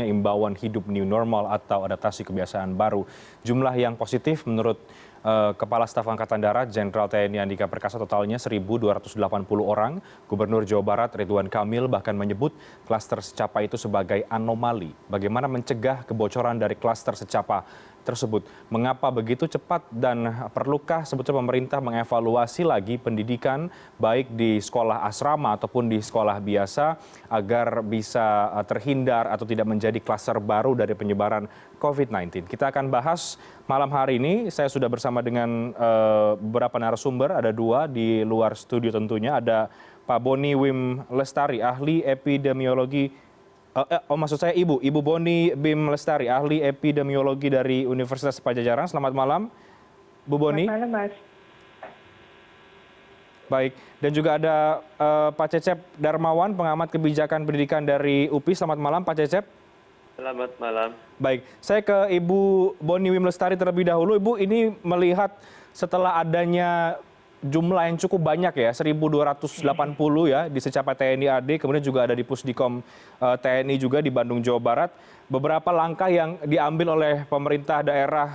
imbauan hidup new normal atau adaptasi kebiasaan baru. Jumlah yang positif menurut Kepala Staf Angkatan Darat Jenderal TNI Andika Perkasa totalnya 1.280 orang. Gubernur Jawa Barat Ridwan Kamil bahkan menyebut klaster secapa itu sebagai anomali. Bagaimana mencegah kebocoran dari klaster secapa tersebut? Mengapa begitu cepat dan perlukah sebetulnya pemerintah mengevaluasi lagi pendidikan baik di sekolah asrama ataupun di sekolah biasa agar bisa terhindar atau tidak menjadi klaster baru dari penyebaran COVID-19. Kita akan bahas malam hari ini. Saya sudah bersama dengan beberapa narasumber, ada dua di luar studio tentunya. Ada Pak Boni Wim Lestari, ahli epidemiologi. Maksud saya Ibu Boni Bim Lestari, ahli epidemiologi dari Universitas Padjadjaran. Selamat malam, Bu Boni. Selamat malam, Mas. Baik, dan juga ada Pak Cecep Darmawan, pengamat kebijakan pendidikan dari UPI. Selamat malam, Pak Cecep. Selamat malam. Baik, saya ke Ibu Boni Wim Lestari terlebih dahulu. Ibu, ini melihat setelah adanya jumlah yang cukup banyak ya, 1.280 ya di secapa TNI AD, kemudian juga ada di Pusdikom TNI juga di Bandung, Jawa Barat. Beberapa langkah yang diambil oleh pemerintah daerah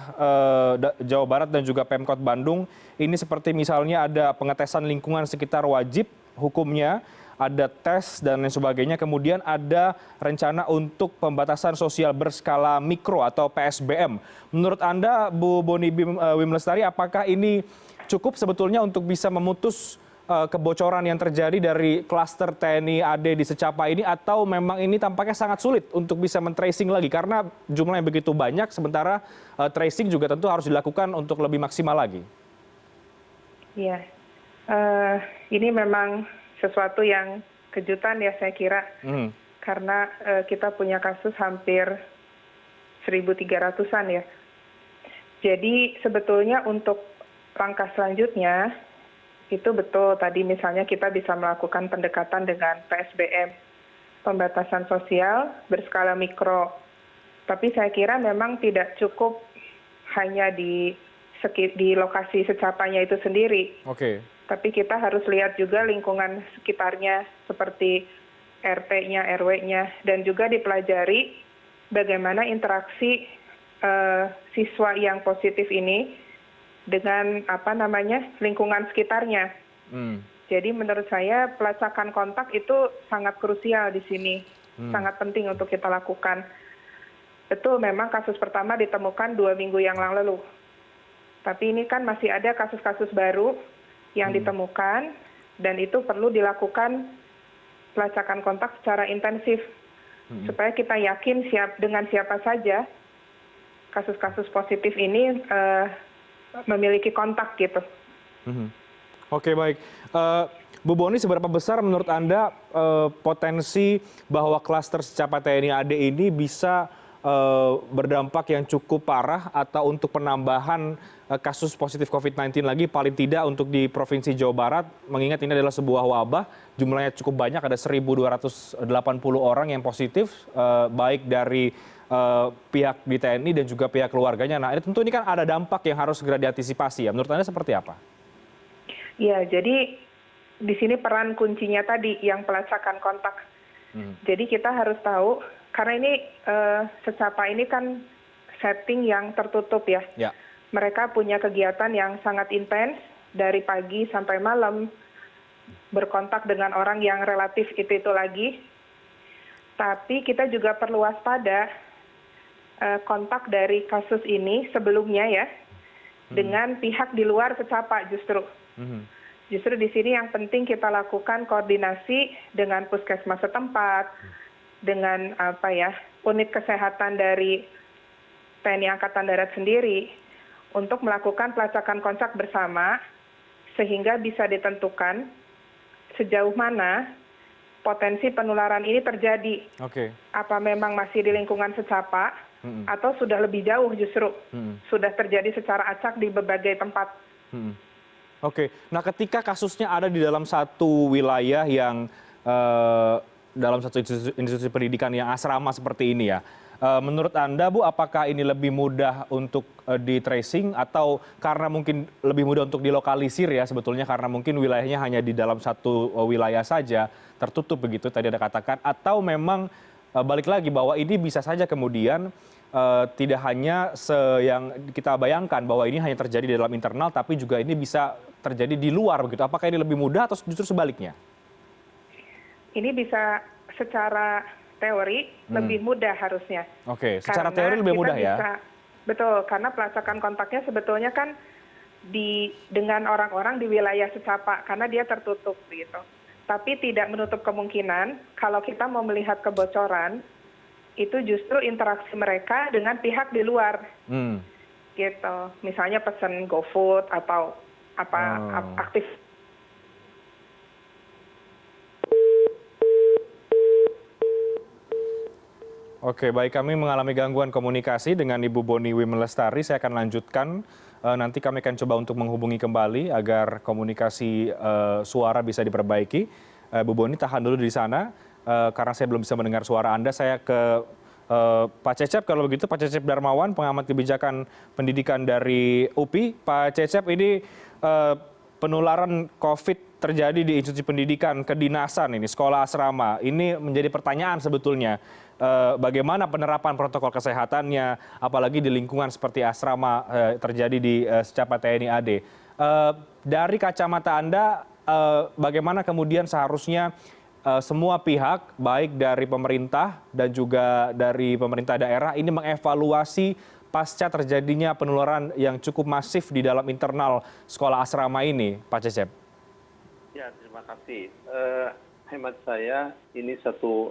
Jawa Barat dan juga Pemkot Bandung, ini seperti misalnya ada pengetesan lingkungan sekitar wajib hukumnya, ada tes dan lain sebagainya, kemudian ada rencana untuk pembatasan sosial berskala mikro atau PSBM. Menurut Anda, Bu Boni Wim Lestari, apakah ini cukup sebetulnya untuk bisa memutus kebocoran yang terjadi dari klaster TNI AD di secapa ini, atau memang ini tampaknya sangat sulit untuk bisa men-tracing lagi karena jumlahnya begitu banyak, sementara tracing juga tentu harus dilakukan untuk lebih maksimal lagi? Iya, ini memang sesuatu yang kejutan ya saya kira, karena kita punya kasus hampir 1.300-an ya. Jadi sebetulnya untuk langkah selanjutnya itu betul tadi misalnya kita bisa melakukan pendekatan dengan PSBM, pembatasan sosial berskala mikro. Tapi saya kira memang tidak cukup hanya di lokasi secapanya itu sendiri. Oke. Tapi kita harus lihat juga lingkungan sekitarnya seperti RT-nya, RW-nya, dan juga dipelajari bagaimana interaksi siswa yang positif ini dengan lingkungan sekitarnya. Jadi menurut saya pelacakan kontak itu sangat krusial di sini, sangat penting untuk kita lakukan. Betul, memang kasus pertama ditemukan 2 minggu yang lalu. Tapi ini kan masih ada kasus-kasus baru yang ditemukan, dan itu perlu dilakukan pelacakan kontak secara intensif supaya kita yakin dengan siapa saja kasus-kasus positif ini memiliki kontak gitu. Oke, baik. Bu Boni, seberapa besar menurut Anda potensi bahwa klaster secapa TNI AD ini bisa berdampak yang cukup parah atau untuk penambahan kasus positif COVID-19 lagi, paling tidak untuk di Provinsi Jawa Barat, mengingat ini adalah sebuah wabah, jumlahnya cukup banyak, ada 1.280 orang yang positif, baik dari pihak di TNI dan juga pihak keluarganya. Nah, tentu ini kan ada dampak yang harus segera diantisipasi ya. Menurut Anda seperti apa? Ya, jadi di sini peran kuncinya tadi yang pelacakan kontak. Jadi kita harus tahu, karena ini secapa ini kan setting yang tertutup ya. Mereka punya kegiatan yang sangat intens dari pagi sampai malam, berkontak dengan orang yang relatif itu lagi. Tapi kita juga perlu waspada kontak dari kasus ini sebelumnya ya, dengan pihak di luar secapa justru. Justru di sini yang penting kita lakukan koordinasi dengan puskesmas setempat, dengan unit kesehatan dari TNI Angkatan Darat sendiri, untuk melakukan pelacakan kontak bersama, sehingga bisa ditentukan sejauh mana potensi penularan ini terjadi. Apa memang masih di lingkungan secapa, atau sudah lebih jauh justru, sudah terjadi secara acak di berbagai tempat. Oke, nah ketika kasusnya ada di dalam satu wilayah yang dalam satu institusi pendidikan yang asrama seperti ini ya, menurut Anda, Bu, apakah ini lebih mudah untuk di tracing atau karena mungkin lebih mudah untuk dilokalisir ya sebetulnya karena mungkin wilayahnya hanya di dalam satu wilayah saja, tertutup begitu tadi Anda katakan, atau memang balik lagi bahwa ini bisa saja kemudian tidak hanya yang kita bayangkan bahwa ini hanya terjadi di dalam internal, tapi juga ini bisa terjadi di luar begitu. Apakah ini lebih mudah atau justru sebaliknya? Ini bisa secara teori lebih mudah harusnya. Oke, secara teori lebih mudah ya? Betul, karena pelacakan kontaknya sebetulnya kan dengan orang-orang di wilayah secapa, karena dia tertutup gitu. Tapi tidak menutup kemungkinan kalau kita mau melihat kebocoran, itu justru interaksi mereka dengan pihak di luar. Gitu. Misalnya pesan GoFood atau aktif. Oke, baik, kami mengalami gangguan komunikasi dengan Ibu Boni Wimelestari. Saya akan lanjutkan. Nanti kami akan coba untuk menghubungi kembali agar komunikasi suara bisa diperbaiki. Bu Boni, tahan dulu di sana. Karena saya belum bisa mendengar suara Anda. Saya ke Pak Cecep, kalau begitu Pak Cecep Darmawan, pengamat kebijakan pendidikan dari UPI. Pak Cecep, ini penularan COVID terjadi di institusi pendidikan kedinasan ini, sekolah asrama. Ini menjadi pertanyaan sebetulnya. Bagaimana penerapan protokol kesehatannya, apalagi di lingkungan seperti asrama terjadi di secapa TNI AD. Dari kacamata Anda, bagaimana kemudian seharusnya semua pihak, baik dari pemerintah dan juga dari pemerintah daerah, ini mengevaluasi pasca terjadinya penularan yang cukup masif di dalam internal sekolah asrama ini, Pak Cecep? Ya, terima kasih. Hemat saya ini satu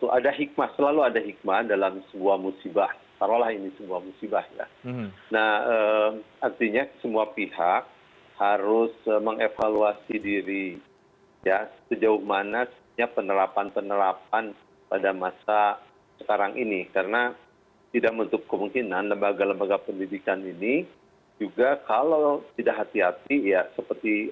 ada hikmah, selalu ada hikmah dalam sebuah musibah. Taruhlah ini sebuah musibah ya. Nah, artinya semua pihak harus mengevaluasi diri ya sejauh mana penerapan pada masa sekarang ini, karena tidak menutup kemungkinan lembaga-lembaga pendidikan ini juga kalau tidak hati-hati ya seperti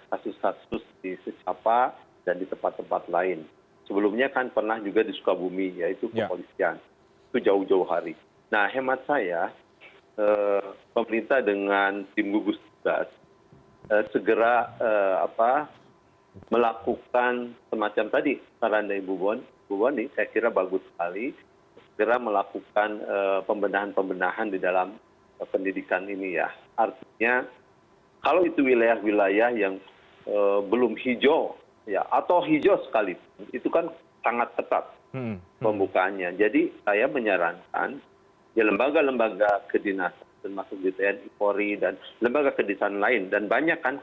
kasus-kasus di Secapa dan di tempat-tempat lain. Sebelumnya kan pernah juga di Sukabumi, yaitu kepolisian. Itu jauh-jauh hari. Nah, hemat saya, pemerintah dengan tim gugus tugas segera melakukan semacam tadi saran dari Bu Boni, saya kira bagus sekali, segera melakukan pembenahan di dalam pendidikan ini ya. Artinya kalau itu wilayah-wilayah yang belum hijau ya atau hijau sekali, itu kan sangat ketat pembukaannya. Jadi saya menyarankan ya lembaga-lembaga kedinasan termasuk di TNI, Polri dan lembaga kedinasan lain dan banyak kan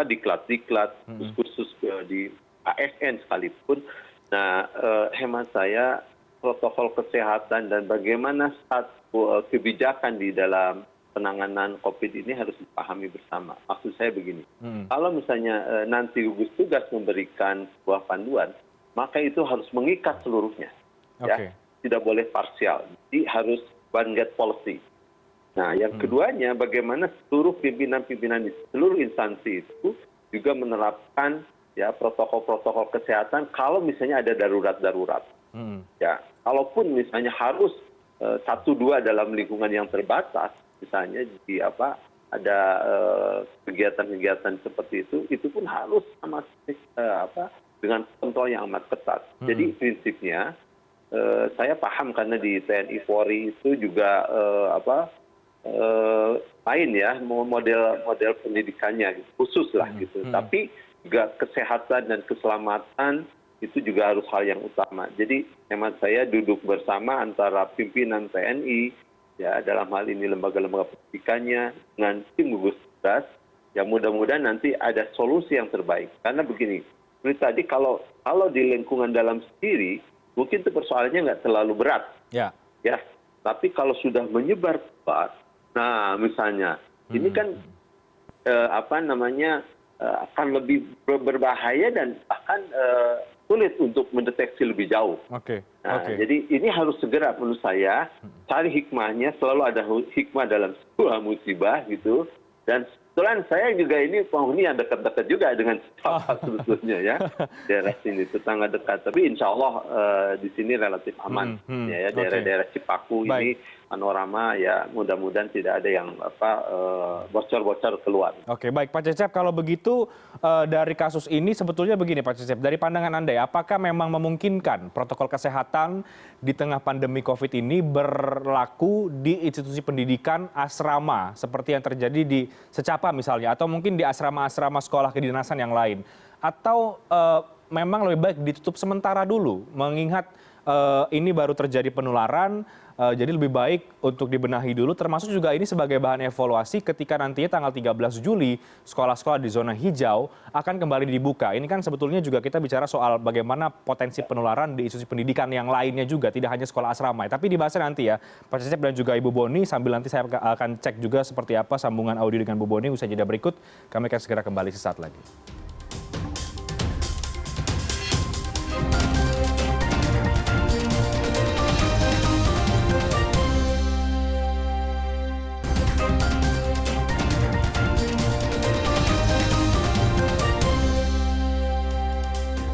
diklat, kursus di ASN sekalipun. Nah, hemat saya protokol kesehatan dan bagaimana satu kebijakan di dalam penanganan COVID ini harus dipahami bersama. Maksud saya begini, kalau misalnya nanti gugus tugas memberikan sebuah panduan, maka itu harus mengikat seluruhnya, ya, tidak boleh parsial. Jadi harus one gate policy. Nah, yang keduanya, bagaimana seluruh pimpinan-pimpinan di seluruh instansi itu juga menerapkan ya protokol-protokol kesehatan kalau misalnya ada darurat-darurat. Ya, kalaupun misalnya harus 1-2 dalam lingkungan yang terbatas, misalnya di ada kegiatan-kegiatan seperti itu pun harus sama dengan kontrol yang amat ketat. Jadi prinsipnya saya paham karena di TNI Polri itu juga lain ya model pendidikannya khusus lah gitu. Tapi juga kesehatan dan keselamatan itu juga harus hal yang utama. Jadi hemat saya duduk bersama antara pimpinan TNI ya dalam hal ini lembaga-lembaga pendidikannya dengan tim gugus tugas ya mudah-mudahan nanti ada solusi yang terbaik. Karena begini, seperti tadi kalau di lingkungan dalam sendiri mungkin itu persoalannya nggak terlalu berat. Ya. Tapi kalau sudah menyebar cepat, nah misalnya ini kan akan lebih berbahaya dan bahkan sulit untuk mendeteksi lebih jauh. Jadi ini harus segera menurut saya cari hikmahnya, selalu ada hikmah dalam sebuah musibah gitu. Dan kebetulan saya juga ini penghuni yang dekat-dekat juga dengan Secapa sebetulnya ya. Daerah sini tetangga dekat, tapi insya Allah di sini relatif aman. Ya daerah-daerah Cipaku ini panorama ya mudah-mudahan tidak ada yang bocor-bocor keluar. Oke, baik Pak Cecep, kalau begitu dari kasus ini sebetulnya begini Pak Cecep, dari pandangan Anda ya, apakah memang memungkinkan protokol kesehatan di tengah pandemi COVID ini berlaku di institusi pendidikan asrama seperti yang terjadi di Secapa misalnya, atau mungkin di asrama-asrama sekolah kedinasan yang lain? Atau memang lebih baik ditutup sementara dulu, mengingat ini baru terjadi penularan, jadi lebih baik untuk dibenahi dulu, termasuk juga ini sebagai bahan evaluasi ketika nantinya tanggal 13 Juli sekolah-sekolah di zona hijau akan kembali dibuka. Ini kan sebetulnya juga kita bicara soal bagaimana potensi penularan di institusi pendidikan yang lainnya juga, tidak hanya sekolah asrama. Tapi dibahasnya nanti ya, Pak Cecep dan juga Ibu Boni, sambil nanti saya akan cek juga seperti apa sambungan audio dengan Bu Boni. Usai jeda berikut, kami akan segera kembali sesaat lagi.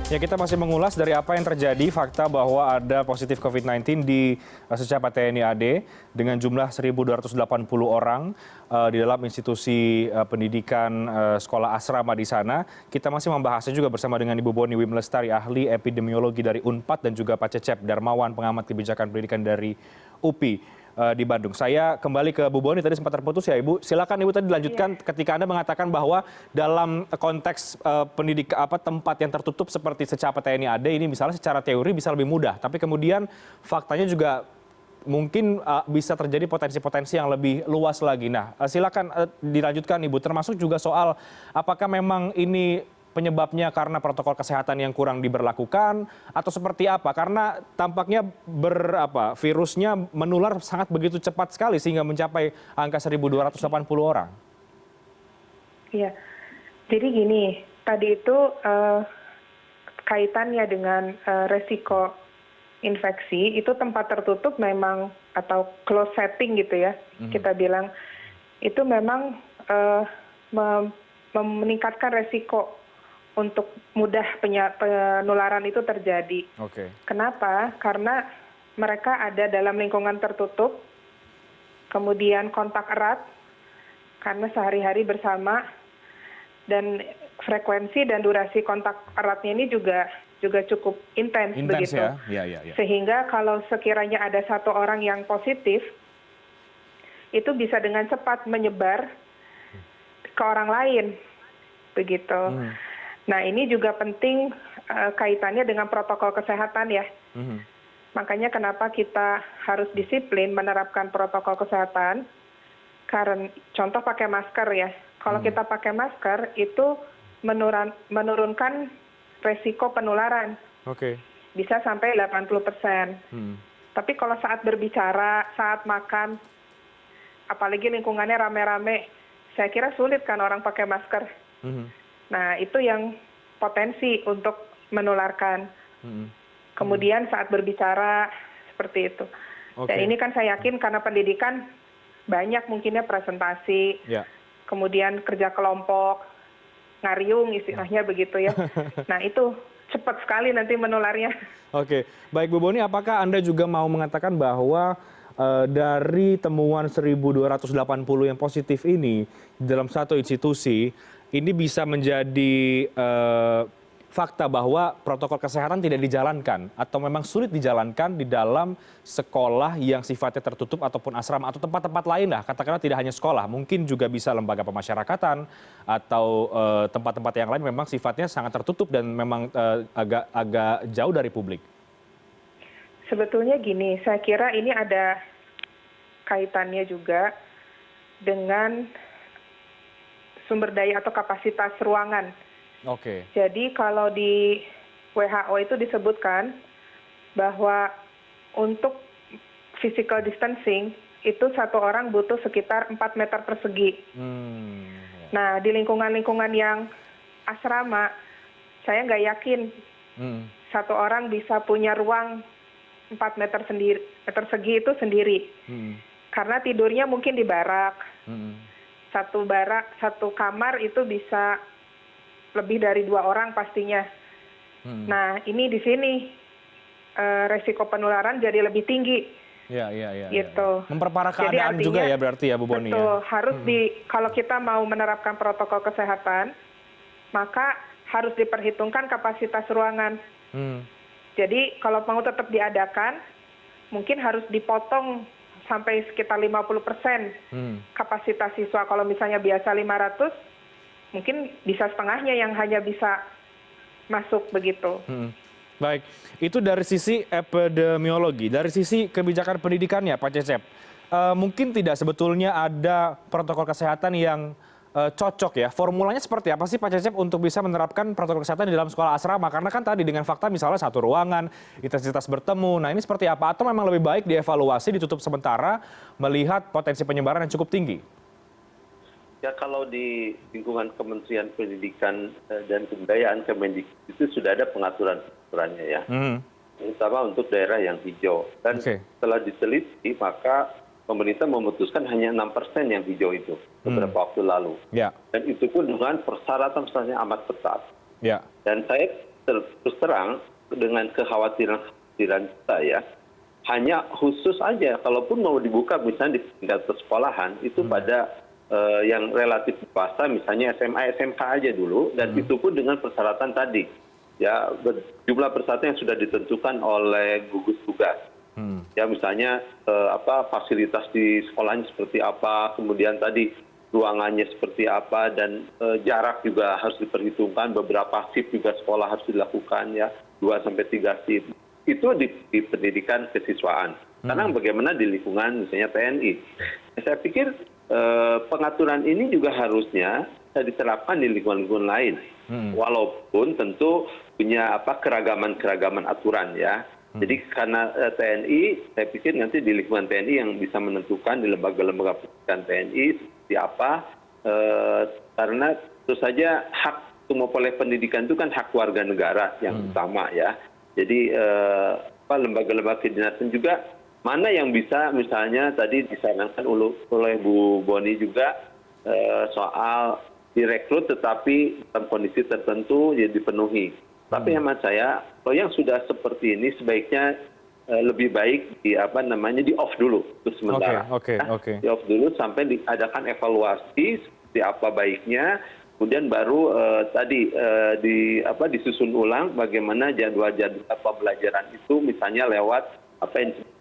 Ya, kita masih mengulas dari apa yang terjadi, fakta bahwa ada positif COVID-19 di Secapa TNI AD dengan jumlah 1.280 orang di dalam institusi pendidikan sekolah asrama di sana. Kita masih membahasnya juga bersama dengan Ibu Boni Wim Lestari, ahli epidemiologi dari UNPAD, dan juga Pak Cecep Darmawan, pengamat kebijakan pendidikan dari UPI. Di Bandung. Saya kembali ke Bu Boni, tadi sempat terputus ya Ibu. Silakan Ibu tadi dilanjutkan ketika Anda mengatakan bahwa dalam konteks tempat yang tertutup seperti Secapa TNI AD ini misalnya secara teori bisa lebih mudah, tapi kemudian faktanya juga mungkin bisa terjadi potensi-potensi yang lebih luas lagi. Nah, silakan dilanjutkan Ibu, termasuk juga soal apakah memang ini penyebabnya karena protokol kesehatan yang kurang diberlakukan atau seperti apa? Karena tampaknya virusnya menular sangat begitu cepat sekali sehingga mencapai angka 1.280 orang. Iya, jadi gini, tadi itu kaitannya dengan resiko infeksi, itu tempat tertutup memang atau close setting gitu ya, kita bilang, itu memang meningkatkan resiko untuk mudah penularan itu terjadi. Oke. Kenapa? Karena mereka ada dalam lingkungan tertutup, kemudian kontak erat, karena sehari-hari bersama, dan frekuensi dan durasi kontak eratnya ini juga cukup intens begitu. Ya? Ya. Sehingga kalau sekiranya ada satu orang yang positif, itu bisa dengan cepat menyebar ke orang lain, begitu. Nah, ini juga penting kaitannya dengan protokol kesehatan ya. Makanya kenapa kita harus disiplin menerapkan protokol kesehatan. Karena contoh pakai masker ya. Kalau kita pakai masker itu menurunkan resiko penularan. Oke. Bisa sampai 80%. Tapi kalau saat berbicara, saat makan, apalagi lingkungannya rame-rame, saya kira sulit kan orang pakai masker. Nah, itu yang potensi untuk menularkan. Kemudian saat berbicara, seperti itu. Dan ini kan saya yakin karena pendidikan banyak mungkinnya presentasi, kemudian kerja kelompok, ngariung istilahnya begitu ya. Nah, itu cepat sekali nanti menularnya. Oke, baik Bu Boni, apakah Anda juga mau mengatakan bahwa dari temuan 1.280 yang positif ini dalam satu institusi, ini bisa menjadi fakta bahwa protokol kesehatan tidak dijalankan atau memang sulit dijalankan di dalam sekolah yang sifatnya tertutup ataupun asrama atau tempat-tempat lain lah, katakanlah tidak hanya sekolah, mungkin juga bisa lembaga pemasyarakatan atau tempat-tempat yang lain memang sifatnya sangat tertutup dan memang agak jauh dari publik. Sebetulnya gini, saya kira ini ada kaitannya juga dengan sumber daya atau kapasitas ruangan. Oke. Jadi kalau di WHO itu disebutkan bahwa untuk physical distancing itu satu orang butuh sekitar 4 meter persegi. Nah, di lingkungan-lingkungan yang asrama, saya nggak yakin satu orang bisa punya ruang 4 meter persegi itu sendiri. Karena tidurnya mungkin di barak. Satu kamar itu bisa lebih dari 2 orang pastinya. Nah, ini di sini resiko penularan jadi lebih tinggi Iya. gitu. Memperparah Jadi keadaan juga artinya ya berarti ya Bu Boni ya? betul, harus kalau kita mau menerapkan protokol kesehatan, maka harus diperhitungkan kapasitas ruangan. Hmm. Jadi kalau mau tetap diadakan, mungkin harus dipotong sampai sekitar 50% kapasitas siswa. Kalau misalnya biasa 500, mungkin bisa setengahnya yang hanya bisa masuk begitu. Baik, itu dari sisi epidemiologi. Dari sisi kebijakan pendidikannya Pak Cecep, mungkin tidak sebetulnya ada protokol kesehatan yang cocok ya. Formulanya seperti apa sih Pak Cecep untuk bisa menerapkan protokol kesehatan di dalam sekolah asrama? Karena kan tadi dengan fakta misalnya satu ruangan, intensitas bertemu. Nah ini seperti apa? Atau memang lebih baik dievaluasi, ditutup sementara, melihat potensi penyebaran yang cukup tinggi? Ya kalau di lingkungan Kementerian Pendidikan dan Kebudayaan Kemendikbud itu sudah ada pengaturan-pengaturannya ya. Terutama untuk daerah yang hijau. Dan setelah diteliti maka pemerintah memutuskan hanya 6% yang hijau itu beberapa waktu lalu. Dan itu pun dengan persyaratan-persyaratan yang amat ketat. Dan saya terus terang dengan kekhawatiran kita ya, hanya khusus aja kalaupun mau dibuka misalnya di tingkat persekolahan itu pada yang relatif dewasa misalnya SMA SMK aja dulu, dan itu pun dengan persyaratan tadi ya, jumlah persyaratan yang sudah ditentukan oleh gugus tugas ya, misalnya fasilitas di sekolahnya seperti apa, kemudian tadi ruangannya seperti apa, dan jarak juga harus diperhitungkan, beberapa shift juga sekolah harus dilakukan ya, 2-3 shift itu di pendidikan kesiswaan. Karena bagaimana di lingkungan misalnya TNI, saya pikir pengaturan ini juga harusnya bisa diterapkan di lingkungan-lingkungan lain, walaupun tentu punya keragaman aturan ya. Jadi karena TNI, saya pikir nanti di lingkungan TNI yang bisa menentukan di lembaga-lembaga pendidikan TNI seperti apa, karena tentu saja hak memperoleh pendidikan itu kan hak warga negara yang utama ya. Jadi lembaga-lembaga kedinasan juga mana yang bisa misalnya tadi disarankan oleh Bu Boni juga soal direkrut tetapi dalam kondisi tertentu ya dipenuhi. Tapi hemat saya, kalau yang sudah seperti ini sebaiknya lebih baik di off dulu untuk sementara. Di off dulu sampai diadakan evaluasi seperti apa baiknya, kemudian baru disusun ulang bagaimana jadwal-jadwal pembelajaran itu, misalnya lewat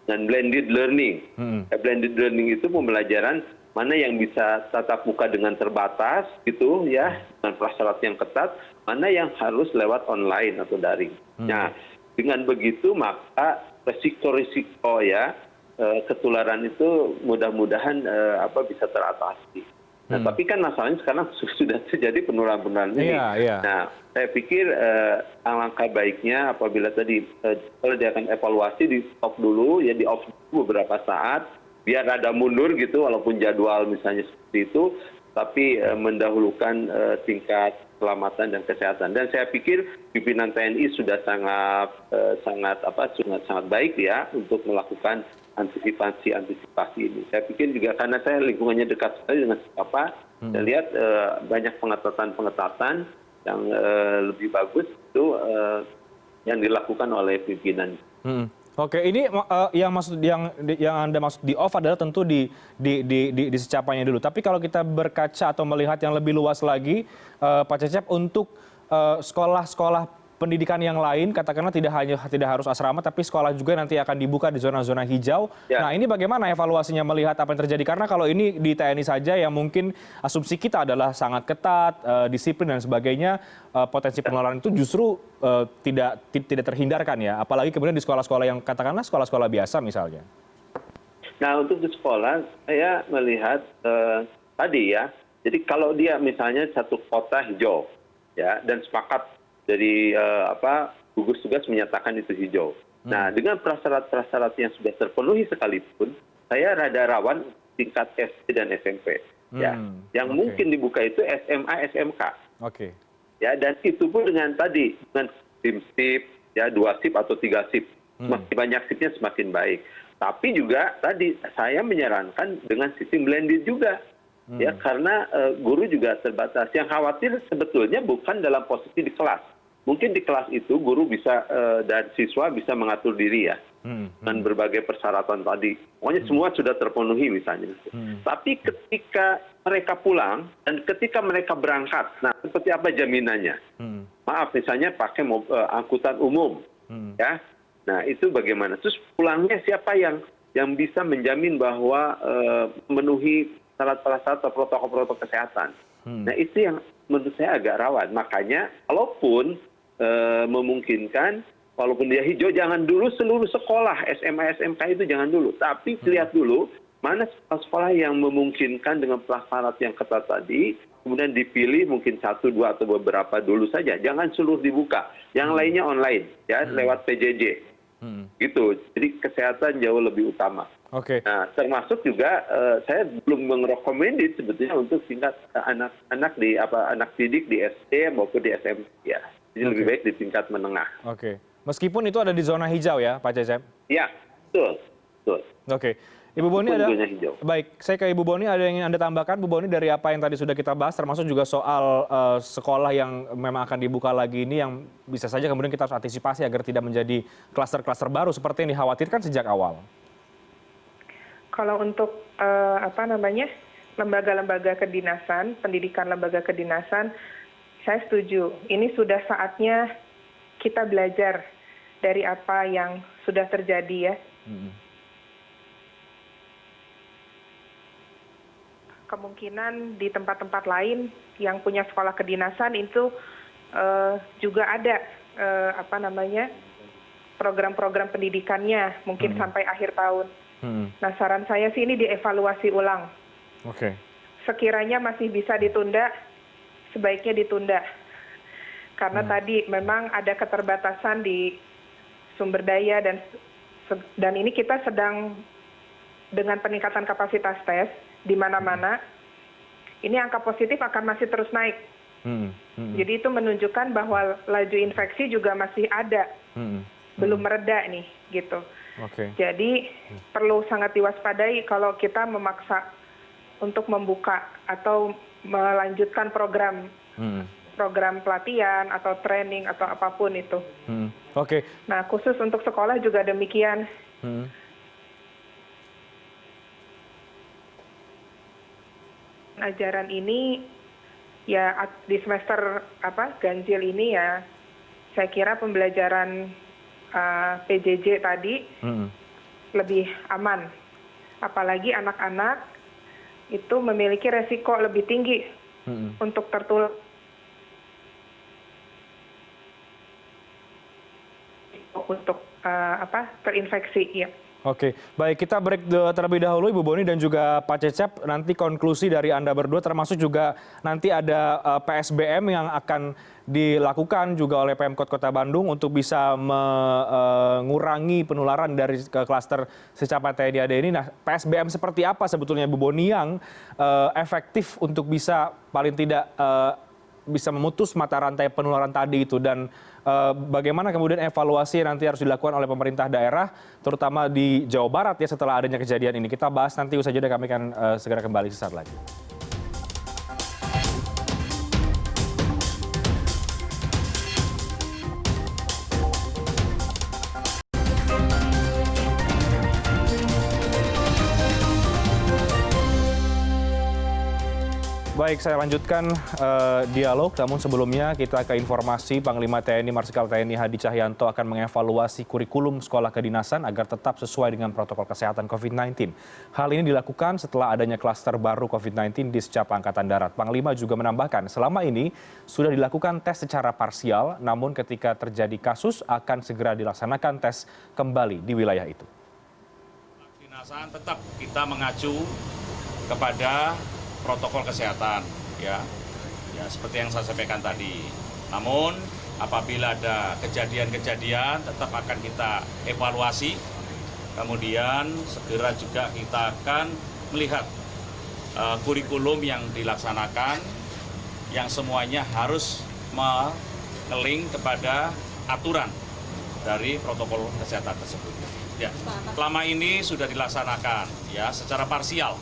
dengan blended learning. Blended learning itu pembelajaran mana yang bisa tatap muka dengan terbatas gitu ya, dengan prasyarat yang ketat, mana yang harus lewat online atau daring. Nah, dengan begitu maka resiko-resiko ya ketularan itu mudah-mudahan bisa teratasi. Nah, tapi kan masalahnya sekarang sudah terjadi penularan ini. Nah, saya pikir alangkah baiknya apabila tadi kalau dia akan evaluasi di stop dulu ya, di off dulu beberapa saat, biar ada mundur gitu walaupun jadwal misalnya seperti itu, tapi mendahulukan tingkat keselamatan dan kesehatan. Dan saya pikir pimpinan TNI sudah sangat baik ya untuk melakukan antisipasi ini. Saya pikir juga karena saya lingkungannya dekat sekali dengan saya lihat banyak pengetatan yang lebih bagus itu yang dilakukan oleh pimpinan. Oke, ini yang Anda maksud di off adalah tentu di secapanya dulu. Tapi kalau kita berkaca atau melihat yang lebih luas lagi, Pak Cecep, untuk sekolah-sekolah pendidikan yang lain, katakanlah tidak harus asrama, tapi sekolah juga nanti akan dibuka di zona-zona hijau. Nah, ini bagaimana evaluasinya melihat apa yang terjadi? Karena kalau ini di TNI saja yang mungkin asumsi kita adalah sangat ketat, disiplin dan sebagainya, potensi penularan itu justru tidak terhindarkan ya. Apalagi kemudian di sekolah-sekolah yang katakanlah sekolah-sekolah biasa misalnya. Nah, untuk di sekolah saya melihat tadi ya. Jadi kalau dia misalnya satu kota hijau ya, dan sepakat dari gugus tugas menyatakan itu hijau. Nah, dengan prasyarat-prasyarat yang sudah terpenuhi sekalipun, saya rada rawan tingkat SD dan SMP. Ya, yang mungkin dibuka itu SMA, SMK. Ya, dan itu pun dengan tim shift, ya 2 shift atau 3 shift. Semakin banyak shiftnya semakin baik. Tapi juga tadi saya menyarankan dengan sistem blended juga. Ya, karena guru juga terbatas. Yang khawatir sebetulnya bukan dalam posisi di kelas. mungkin di kelas itu guru bisa dan siswa bisa mengatur diri ya dengan berbagai persyaratan tadi. Pokoknya semua sudah terpenuhi misalnya. Tapi ketika mereka pulang dan ketika mereka berangkat, nah seperti apa jaminannya? Maaf, misalnya pakai angkutan umum, ya. Nah itu bagaimana? Terus pulangnya siapa yang bisa menjamin bahwa memenuhi syarat-syarat atau protokol-protokol kesehatan? Nah itu yang menurut saya agak rawan. Makanya kalaupun memungkinkan, walaupun dia hijau, jangan dulu seluruh sekolah SMA SMK itu jangan dulu, tapi lihat dulu mana sekolah yang memungkinkan dengan prasyarat yang ketat tadi, kemudian dipilih mungkin 1, 2 atau beberapa dulu saja, jangan seluruh dibuka, yang lainnya online ya lewat PJJ, gitu. Jadi kesehatan jauh lebih utama. Nah termasuk juga saya belum merekomendasi sebetulnya untuk tingkat anak-anak anak didik di SD maupun di SMP ya. Jadi lebih baik di tingkat menengah. Meskipun itu ada di zona hijau ya, Pak Cecep? Ya, betul. Ibu Boni ada. Hijau. Baik, saya ke Ibu Boni, ada yang ingin Anda tambahkan, Bu Boni, dari apa yang tadi sudah kita bahas, termasuk juga soal sekolah yang memang akan dibuka lagi ini, yang bisa saja kemudian kita harus antisipasi agar tidak menjadi klaster-klaster baru seperti yang dikhawatirkan sejak awal. Kalau untuk lembaga-lembaga kedinasan, pendidikan lembaga kedinasan, saya setuju. Ini sudah saatnya kita belajar dari apa yang sudah terjadi ya. Kemungkinan di tempat-tempat lain yang punya sekolah kedinasan itu juga ada program-program pendidikannya mungkin sampai akhir tahun. Nah saran saya sih ini dievaluasi ulang. Sekiranya masih bisa ditunda, sebaiknya ditunda. Karena tadi memang ada keterbatasan di sumber daya dan ini kita sedang dengan peningkatan kapasitas tes di mana-mana, ini angka positif akan masih terus naik. Jadi itu menunjukkan bahwa laju infeksi juga masih ada, belum mereda nih, gitu. Jadi perlu sangat diwaspadai kalau kita memaksa untuk membuka atau melanjutkan program pelatihan atau training atau apapun itu. Nah khusus untuk sekolah juga demikian. Ajaran ini ya di semester ganjil ini ya saya kira pembelajaran PJJ tadi lebih aman, apalagi anak-anak itu memiliki resiko lebih tinggi untuk tertular untuk terinfeksi ya. Baik, kita break terlebih dahulu Ibu Boni dan juga Pak Cecep. Nanti konklusi dari Anda berdua, termasuk juga nanti ada PSBM yang akan dilakukan juga oleh Pemkot Kota Bandung untuk bisa mengurangi penularan dari klaster Secapa TNI AD ini. Nah, PSBM seperti apa sebetulnya Bu Boni yang efektif untuk bisa paling tidak bisa memutus mata rantai penularan tadi itu, dan bagaimana kemudian evaluasi yang nanti harus dilakukan oleh pemerintah daerah, terutama di Jawa Barat ya setelah adanya kejadian ini. Kita bahas nanti usai jeda, kami akan segera kembali sesaat lagi. Baik, saya lanjutkan dialog, namun sebelumnya kita ke informasi. Panglima TNI Marsikal TNI Hadi Cahyanto akan mengevaluasi kurikulum sekolah kedinasan agar tetap sesuai dengan protokol kesehatan COVID-19. Hal ini dilakukan setelah adanya klaster baru COVID-19 di Secapa Angkatan Darat. Panglima juga menambahkan, selama ini sudah dilakukan tes secara parsial, namun ketika terjadi kasus akan segera dilaksanakan tes kembali di wilayah itu. Kedinasan tetap kita mengacu kepada protokol kesehatan ya seperti yang saya sampaikan tadi. Namun apabila ada kejadian-kejadian tetap akan kita evaluasi, kemudian segera juga kita akan melihat kurikulum yang dilaksanakan yang semuanya harus mengeling kepada aturan dari protokol kesehatan tersebut. Ya, selama ini sudah dilaksanakan ya secara parsial.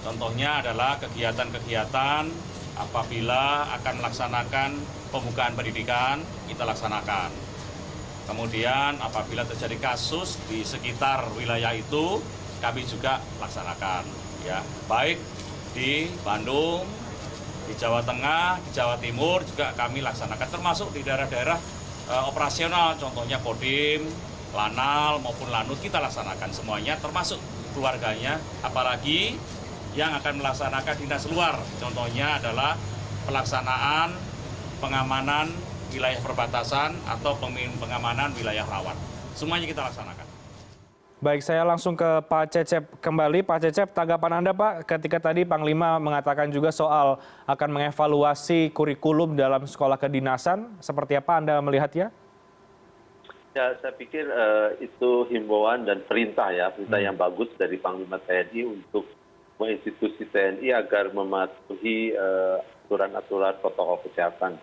Contohnya adalah kegiatan-kegiatan apabila akan melaksanakan pembukaan pendidikan, kita laksanakan. Kemudian apabila terjadi kasus di sekitar wilayah itu, kami juga laksanakan. Ya, baik di Bandung, di Jawa Tengah, di Jawa Timur juga kami laksanakan, termasuk di daerah-daerah operasional, contohnya Kodim, Lanal maupun Lanut kita laksanakan semuanya, termasuk keluarganya, apalagi yang akan melaksanakan dinas luar, contohnya adalah pelaksanaan pengamanan wilayah perbatasan atau pengamanan wilayah rawan. Semuanya kita laksanakan. Baik, saya langsung ke Pak Cecep kembali. Pak Cecep, tanggapan Anda Pak ketika tadi Panglima mengatakan juga soal akan mengevaluasi kurikulum dalam sekolah kedinasan, seperti apa Anda melihatnya? Ya, saya pikir itu himbauan dan perintah yang bagus dari Panglima TNI untuk institusi TNI agar mematuhi aturan-aturan protokol kesehatan.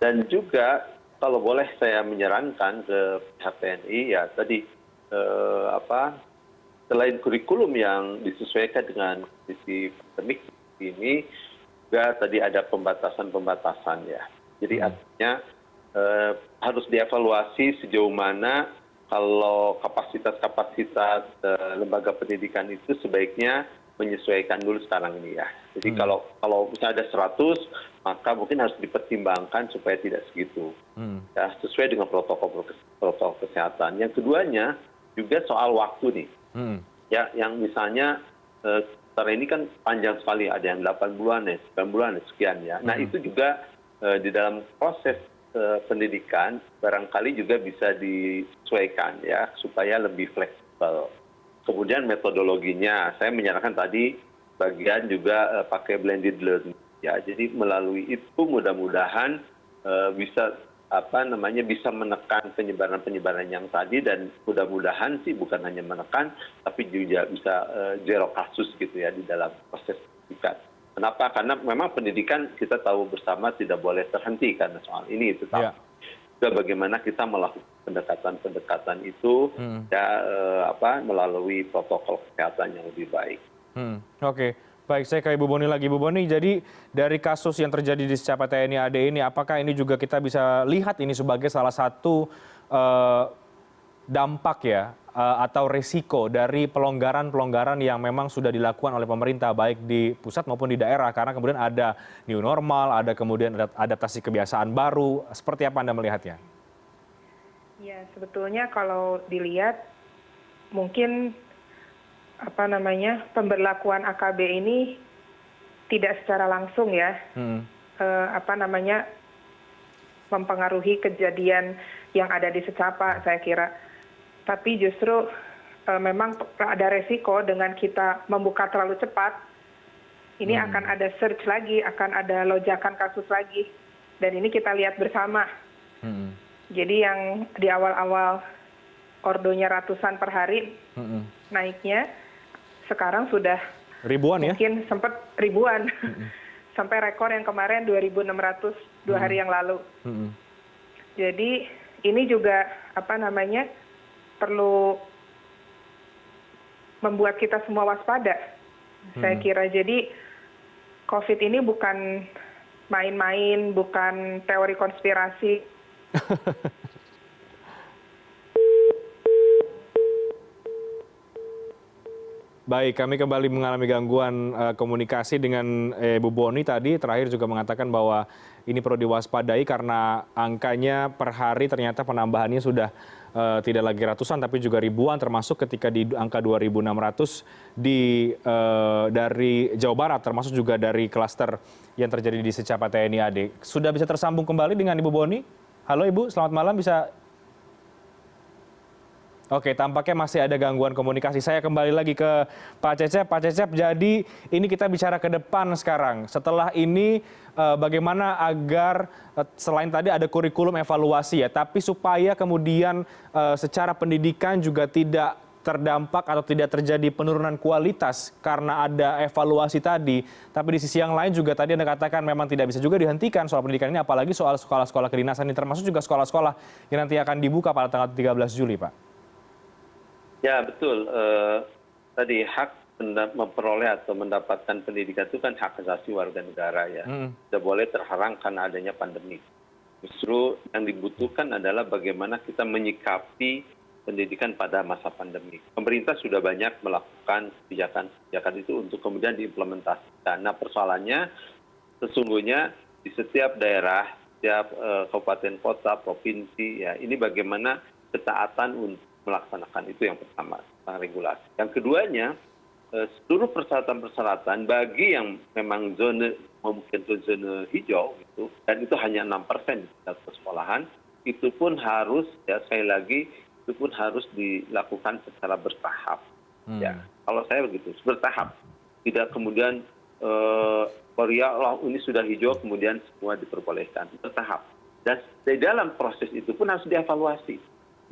Dan juga kalau boleh saya menyarankan ke pihak TNI, ya tadi selain kurikulum yang disesuaikan dengan kondisi pandemik ini, juga tadi ada pembatasan-pembatasan ya. Jadi artinya harus dievaluasi sejauh mana kalau kapasitas lembaga pendidikan itu sebaiknya menyesuaikan dulu sekarang ini ya. Jadi kalau misalnya ada 100, maka mungkin harus dipertimbangkan supaya tidak segitu. Ya, sesuai dengan protokol kesehatan. Yang keduanya juga soal waktu nih. Ya, yang misalnya sekarang ini kan panjang sekali, ada yang 8 bulan, 9 bulan, sekian ya. Nah, itu juga di dalam proses pendidikan barangkali juga bisa disesuaikan ya supaya lebih fleksibel. Kemudian metodologinya, saya menyarankan tadi bagian juga pakai blended learning ya. Jadi melalui itu mudah-mudahan bisa bisa menekan penyebaran yang tadi, dan mudah-mudahan sih bukan hanya menekan tapi juga bisa zero kasus gitu ya di dalam proses pendidikan. Kenapa? Karena memang pendidikan kita tahu bersama tidak boleh terhenti karena soal ini, tetapi juga bagaimana kita melakukan pendekatan-pendekatan itu melalui protokol kesehatan yang lebih baik. Oke, baik, saya ke Ibu Boni lagi. Ibu Boni, jadi dari kasus yang terjadi di Secapa TNI AD ini, apakah ini juga kita bisa lihat ini sebagai salah satu dampak ya atau risiko dari pelonggaran-pelonggaran yang memang sudah dilakukan oleh pemerintah baik di pusat maupun di daerah, karena kemudian ada new normal, ada kemudian adaptasi kebiasaan baru, seperti apa Anda melihatnya? Ya, sebetulnya kalau dilihat mungkin pemberlakuan AKB ini tidak secara langsung ya mempengaruhi kejadian yang ada di Secapa, saya kira. Tapi justru memang ada resiko dengan kita membuka terlalu cepat, ini akan ada surge lagi, akan ada lonjakan kasus lagi. Dan ini kita lihat bersama. Jadi yang di awal-awal ordonya ratusan per hari naiknya, sekarang sudah ribuan mungkin sempat ribuan. Sampai rekor yang kemarin 2.600 2 hari yang lalu. Jadi ini juga perlu membuat kita semua waspada, saya kira. Jadi COVID ini bukan main-main, bukan teori konspirasi. Baik, kami kembali mengalami gangguan komunikasi dengan Bu Boni tadi. Terakhir juga mengatakan bahwa ini perlu diwaspadai karena angkanya per hari ternyata penambahannya sudah tidak lagi ratusan tapi juga ribuan, termasuk ketika di angka 2.600 dari Jawa Barat, termasuk juga dari klaster yang terjadi di Secapa TNI AD. Sudah bisa tersambung kembali dengan Ibu Boni? Halo Ibu, selamat malam. Bisa? Oke, tampaknya masih ada gangguan komunikasi. Saya kembali lagi ke Pak Cecep. Pak Cecep, jadi ini kita bicara ke depan sekarang. Setelah ini bagaimana agar selain tadi ada kurikulum evaluasi ya, tapi supaya kemudian secara pendidikan juga tidak terdampak atau tidak terjadi penurunan kualitas karena ada evaluasi tadi. Tapi di sisi yang lain juga tadi Anda katakan memang tidak bisa juga dihentikan soal pendidikan ini, apalagi soal sekolah-sekolah kedinasan ini, termasuk juga sekolah-sekolah yang nanti akan dibuka pada tanggal 13 Juli, Pak. Ya, betul. Tadi hak memperoleh atau mendapatkan pendidikan itu kan hak asasi warga negara ya. Tidak boleh terhalang karena adanya pandemi. Justru yang dibutuhkan adalah bagaimana kita menyikapi pendidikan pada masa pandemi. Pemerintah sudah banyak melakukan kebijakan-kebijakan itu untuk kemudian diimplementasikan. Nah, persoalannya sesungguhnya di setiap daerah, setiap kabupaten kota, provinsi, ya ini bagaimana ketaatan untuk melaksanakan itu yang pertama, tentang regulasi. Yang keduanya, seluruh persyaratan-persyaratan bagi yang memang mungkin zona hijau gitu, dan itu hanya 6% di sekolahan, itu pun harus, ya sekali lagi, itu pun harus dilakukan secara bertahap. Ya, kalau saya begitu, bertahap. Tidak kemudian ini sudah hijau, kemudian semua diperbolehkan. Bertahap. Dan di dalam proses itu pun harus dievaluasi.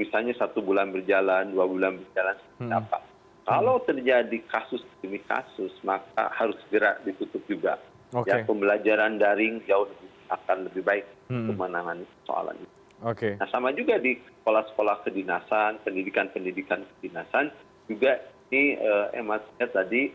Misalnya 1 bulan berjalan, 2 bulan berjalan, seperti apa. Kalau terjadi kasus demi kasus, maka harus segera ditutup juga. Ya, pembelajaran daring jauh akan lebih baik untuk menangani persoalan itu. Nah, sama juga di sekolah-sekolah kedinasan, pendidikan-pendidikan kedinasan, juga ini emasnya tadi,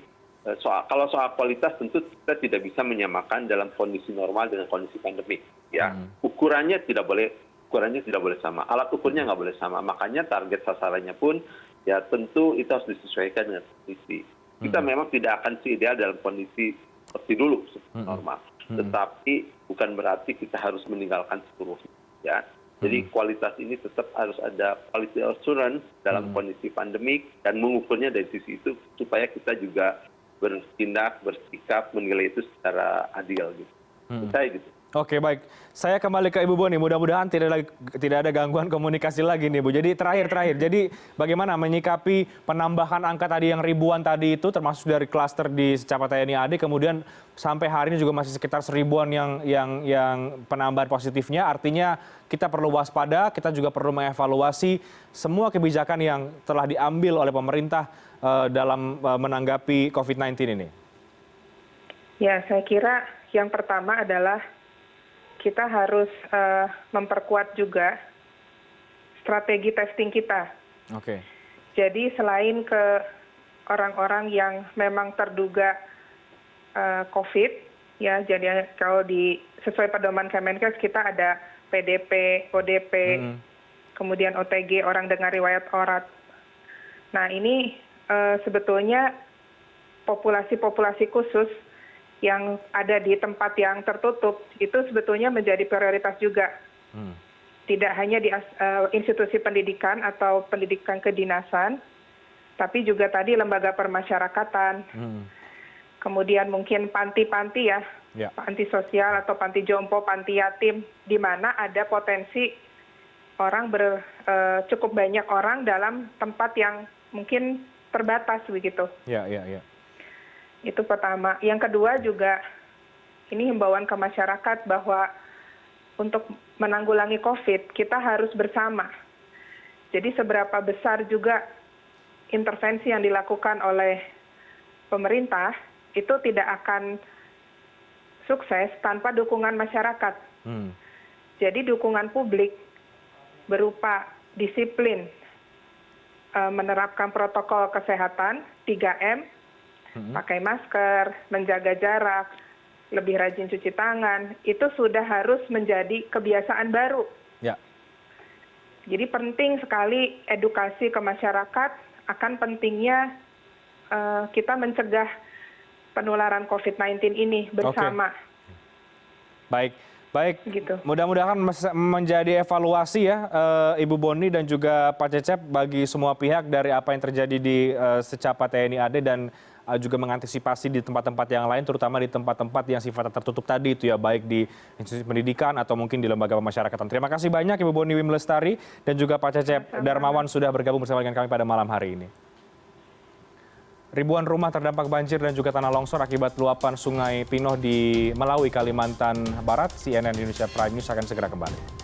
kalau soal kualitas tentu kita tidak bisa menyamakan dalam kondisi normal dengan kondisi pandemik. Ya, ukurannya tidak boleh sama, alat ukurnya nggak boleh sama. Makanya target sasarannya pun ya tentu itu harus disesuaikan dengan kondisi. Kita memang tidak akan ideal dalam kondisi seperti dulu, seperti normal. Tetapi bukan berarti kita harus meninggalkan seluruhnya. Ya. Jadi kualitas ini tetap harus ada quality assurance dalam kondisi pandemik dan mengukurnya dari sisi itu supaya kita juga bertindak, bersikap, menilai itu secara adil gitu. Saya gitu. Oke, baik. Saya kembali ke Ibu Boni. Mudah-mudahan tidak ada gangguan komunikasi lagi nih, Bu. Jadi terakhir. Jadi bagaimana menyikapi penambahan angka tadi yang ribuan tadi itu, termasuk dari klaster di Secapa TNI AD, kemudian sampai hari ini juga masih sekitar 1000-an yang penambahan positifnya. Artinya kita perlu waspada, kita juga perlu mengevaluasi semua kebijakan yang telah diambil oleh pemerintah dalam menanggapi COVID-19 ini. Ya, saya kira yang pertama adalah kita harus memperkuat juga strategi testing kita. Oke. Jadi selain ke orang-orang yang memang terduga COVID, ya jadi kalau sesuai pedoman Kemenkes kita ada PDP, ODP, kemudian OTG, orang dengan riwayat ORAT. Nah ini sebetulnya populasi-populasi khusus yang ada di tempat yang tertutup itu sebetulnya menjadi prioritas juga. Tidak hanya di institusi pendidikan atau pendidikan kedinasan, tapi juga tadi lembaga permasyarakatan. Kemudian mungkin panti-panti ya, panti sosial atau panti jompo, panti yatim, di mana ada potensi orang cukup banyak orang dalam tempat yang mungkin terbatas begitu. Ya. Itu pertama. Yang kedua juga ini himbauan ke masyarakat bahwa untuk menanggulangi COVID kita harus bersama. Jadi seberapa besar juga intervensi yang dilakukan oleh pemerintah itu tidak akan sukses tanpa dukungan masyarakat. Jadi dukungan publik berupa disiplin, menerapkan protokol kesehatan 3M, pakai masker, menjaga jarak, lebih rajin cuci tangan, itu sudah harus menjadi kebiasaan baru. Ya. Jadi penting sekali edukasi ke masyarakat akan pentingnya kita mencegah penularan COVID-19 ini bersama. Baik. Gitu. Mudah-mudahan menjadi evaluasi ya Ibu Boni dan juga Pak Cecep bagi semua pihak dari apa yang terjadi di Secapa TNI AD dan juga mengantisipasi di tempat-tempat yang lain, terutama di tempat-tempat yang sifatnya tertutup tadi itu ya, baik di institusi pendidikan atau mungkin di lembaga pemasyarakatan. Terima kasih banyak Ibu Boni Wim Lestari dan juga Pak Cecep Darmawan sudah bergabung bersama dengan kami pada malam hari ini. Ribuan rumah terdampak banjir dan juga tanah longsor akibat luapan Sungai Pinoh di Melawi, Kalimantan Barat. CNN Indonesia Prime News akan segera kembali.